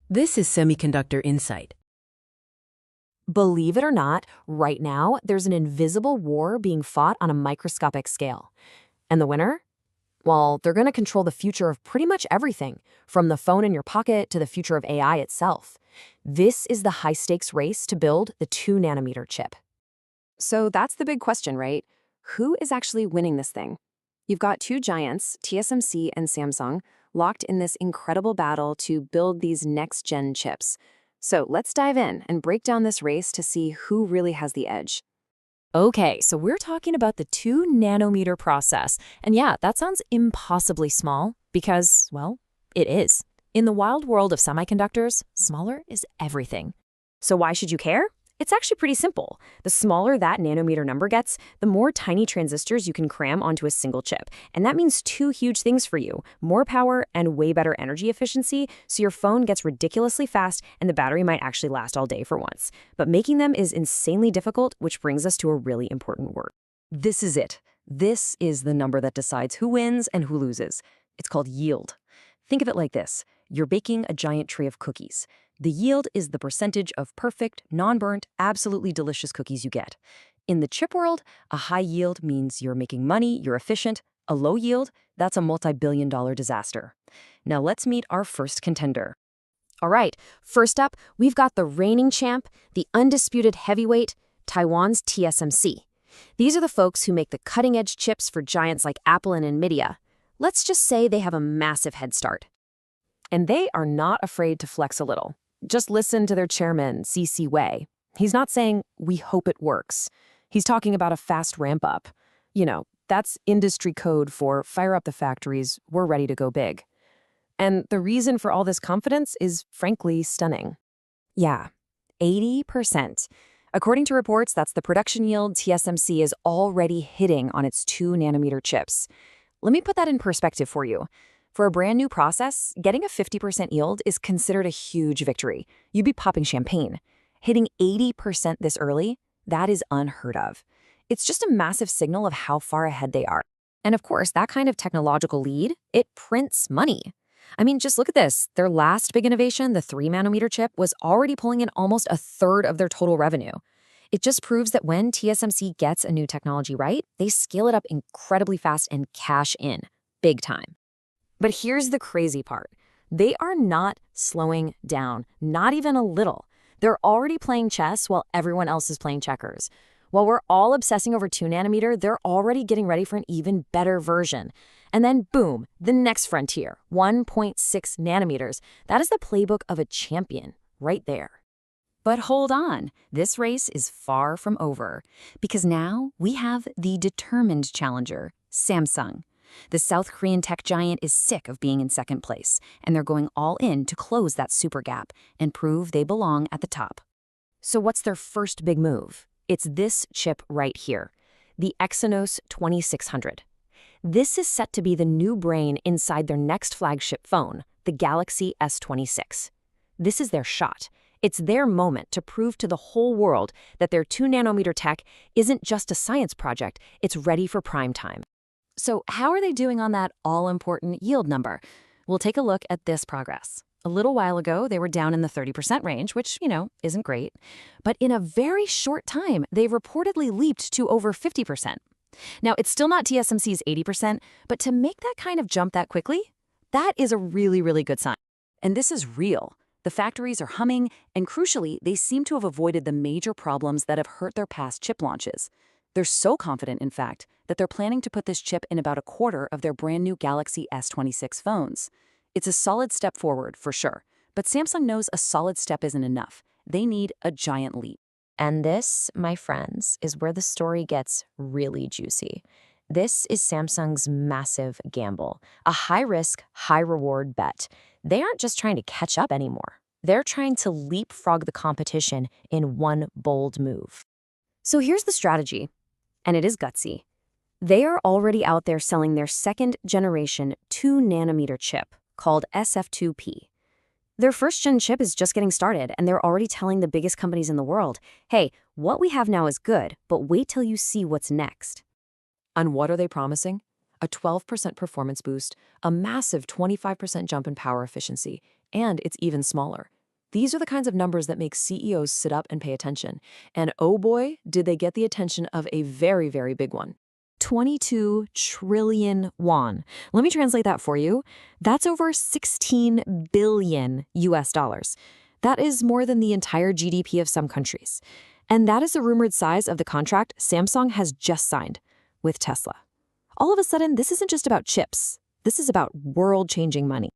This is Semiconductor Insight. Believe it or not, right now, there's an invisible war being fought on a microscopic scale. And the winner? Well, they're going to control the future of pretty much everything, from the phone in your pocket to the future of AI itself. This is the high-stakes race to build the 2nm chip. So that's the big question, right? Who is actually winning this thing? You've got two giants, TSMC and Samsung, locked in this incredible battle to build these next-gen chips. So let's dive in and break down this race to see who really has the edge. Okay, so we're talking about the 2nm process. And yeah, that sounds impossibly small because, well, it is. In the wild world of semiconductors, smaller is everything. So why should you care? It's actually pretty simple. The smaller that nanometer number gets, the more tiny transistors you can cram onto a single chip. And that means two huge things for you: more power and way better energy efficiency, so your phone gets ridiculously fast and the battery might actually last all day for once. But making them is insanely difficult, which brings us to a really important word. This is it. This is the number that decides who wins and who loses. It's called yield. Think of it like this. You're baking a giant tray of cookies. The yield is the percentage of perfect, non-burnt, absolutely delicious cookies you get. In the chip world, a high yield means you're making money, you're efficient. A low yield, that's a multi-billion-dollar disaster. Now let's meet our first contender. All right, first up, we've got the reigning champ, the undisputed heavyweight, Taiwan's TSMC. These are the folks who make the cutting-edge chips for giants like Apple and NVIDIA. Let's just say they have a massive head start. And they are not afraid to flex a little. Just listen to their chairman, C.C. Wei. He's not saying, "we hope it works." He's talking about a fast ramp up. That's industry code for fire up the factories, we're ready to go big. And the reason for all this confidence is frankly stunning. Yeah, 80%. According to reports, that's the production yield TSMC is already hitting on its 2nm chips. Let me put that in perspective for you. For a brand new process, getting a 50% yield is considered a huge victory. You'd be popping champagne. Hitting 80% this early, that is unheard of. It's just a massive signal of how far ahead they are. And of course, that kind of technological lead, it prints money. I mean, just look at this. Their last big innovation, the 3nm chip, was already pulling in almost a third of their total revenue. It just proves that when TSMC gets a new technology right, they scale it up incredibly fast and cash in, big time. But here's the crazy part. They are not slowing down, not even a little. They're already playing chess while everyone else is playing checkers. While we're all obsessing over 2nm, they're already getting ready for an even better version. And then boom, the next frontier, 1.6 nanometers. That is the playbook of a champion right there. But hold on, this race is far from over, because now we have the determined challenger, Samsung. The South Korean tech giant is sick of being in second place, and they're going all in to close that super gap and prove they belong at the top. So what's their first big move? It's this chip right here, the Exynos 2600. This is set to be the new brain inside their next flagship phone, the Galaxy S26. This is their shot. It's their moment to prove to the whole world that their 2nm tech isn't just a science project, it's ready for prime time. So how are they doing on that all-important yield number? We'll take a look at this progress. A little while ago, they were down in the 30% range, which, isn't great. But in a very short time, they've reportedly leaped to over 50%. Now, it's still not TSMC's 80%, but to make that kind of jump that quickly, that is a really, really good sign. And this is real. The factories are humming, and crucially, they seem to have avoided the major problems that have hurt their past chip launches. They're so confident, in fact, that they're planning to put this chip in about a quarter of their brand new Galaxy S26 phones. It's a solid step forward, for sure. But Samsung knows a solid step isn't enough. They need a giant leap. And this, my friends, is where the story gets really juicy. This is Samsung's massive gamble, a high-risk, high-reward bet. They aren't just trying to catch up anymore. They're trying to leapfrog the competition in one bold move. So here's the strategy, and it is gutsy. They are already out there selling their second-generation 2nm chip called SF2P. Their first-gen chip is just getting started, and they're already telling the biggest companies in the world, hey, what we have now is good, but wait till you see what's next. And what are they promising? A 12% performance boost, a massive 25% jump in power efficiency, and it's even smaller, These are the kinds of numbers that make CEOs sit up and pay attention. And oh boy, did they get the attention of a very, very big one. 22 trillion won. Let me translate that for you. That's over 16 billion US dollars. That is more than the entire GDP of some countries. And that is the rumored size of the contract Samsung has just signed with Tesla. All of a sudden, this isn't just about chips. This is about world-changing money.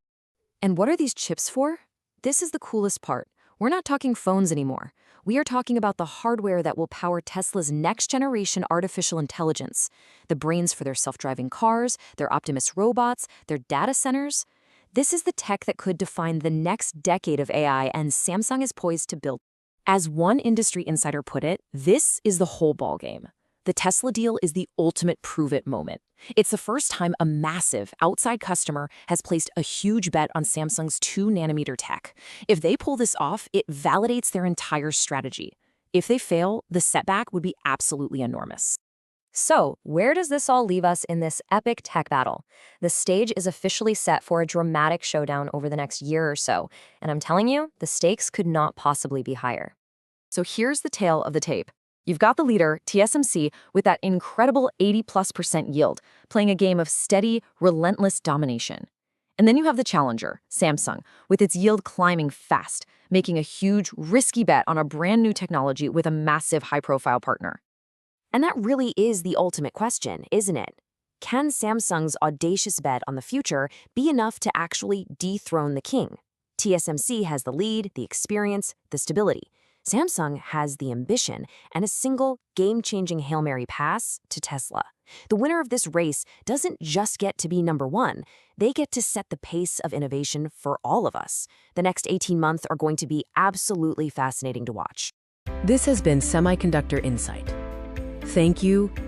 And what are these chips for? This is the coolest part. We're not talking phones anymore. We are talking about the hardware that will power Tesla's next-generation artificial intelligence, the brains for their self-driving cars, their Optimus robots, their data centers. This is the tech that could define the next decade of AI, and Samsung is poised to build. As one industry insider put it, this is the whole ballgame. The Tesla deal is the ultimate prove-it moment. It's the first time a massive outside customer has placed a huge bet on Samsung's 2nm tech. If they pull this off, it validates their entire strategy. If they fail, the setback would be absolutely enormous. So, where does this all leave us in this epic tech battle? The stage is officially set for a dramatic showdown over the next year or so, and I'm telling you, the stakes could not possibly be higher. So here's the tale of the tape. You've got the leader, TSMC, with that incredible 80+% yield, playing a game of steady, relentless domination. And then you have the challenger, Samsung, with its yield climbing fast, making a huge, risky bet on a brand new technology with a massive high-profile partner. And that really is the ultimate question, isn't it? Can Samsung's audacious bet on the future be enough to actually dethrone the king? TSMC has the lead, the experience, the stability. Samsung has the ambition and a single game-changing Hail Mary pass to Tesla. The winner of this race doesn't just get to be number one. They get to set the pace of innovation for all of us. The next 18 months are going to be absolutely fascinating to watch. This has been Semiconductor Insight. Thank you